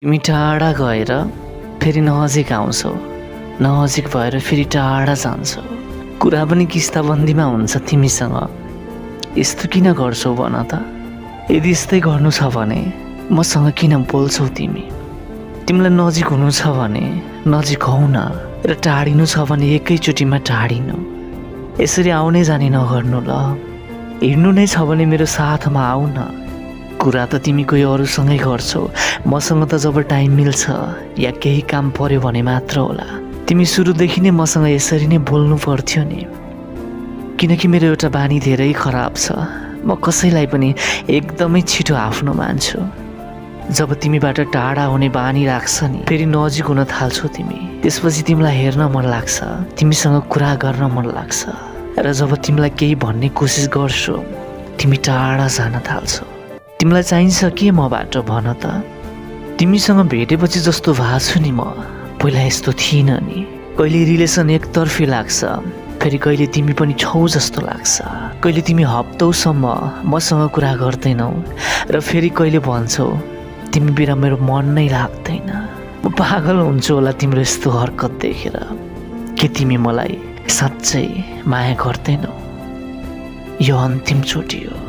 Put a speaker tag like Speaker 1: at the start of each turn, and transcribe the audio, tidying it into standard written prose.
Speaker 1: तिमी टाढा गएर फेरि नजिक आउँछौ, नजिक भएर फेरि टाढा जान्छौ। कुरा पनि किस्ताबन्दीमा हुन्छ तिमीसँग। यस्तो किन गर्छौ भन त? यदि यस्तै गर्नु छ भने मसँग किन बोल्छौ तिमी? तिमीलाई नजिक हुनु छ भने नजिक हौ न, र टाढिनु छ भने एकैचोटिमा टाढिनु। यसरी आउने जाने नगर्नु ल। हिँड्नु नै छ भने मेरो साथमा आऊ न। कुरा त तिमी कोही अरूसँगै गर्छौ, मसँग त जब टाइम मिल्छ या केही काम पर्यो भने मात्र होला। तिमी सुरुदेखि नै मसँग यसरी नै बोल्नु पर्थ्यो नि। किनकि मेरो एउटा बानी धेरै खराब छ, म कसैलाई पनि एकदमै छिटो आफ्नो मान्छु। जब तिमीबाट टाढा हुने बानी लाग्छ नि, फेरि नजिक हुन थाल्छौ तिमी। त्यसपछि तिमीलाई हेर्न मन लाग्छ, तिमीसँग कुरा गर्न मन लाग्छ, र जब तिमीलाई केही भन्ने कोसिस गर्छु तिमी टाढा जान थाल्छौ। तिमीलाई चाहिन्छ के मबाट भन त? तिमीसँग भेटेपछि जस्तो भएको छु नि म, पहिला यस्तो थिइनँ नि। कहिले रिलेसन एकतर्फी लाग्छ, फेरि कहिले तिमी पनि छौ जस्तो लाग्छ। कहिले तिमी हप्तौसम्म मसँग कुरा गर्दैनौ, र फेरि कहिले भन्छौ तिमी बिना मेरो मन नै लाग्दैन। म पागल हुन्छु होला तिम्रो यस्तो हरकत देखेर। के तिमी मलाई साँच्चै माया गर्दैनौ? यो अन्तिम चोटि हो।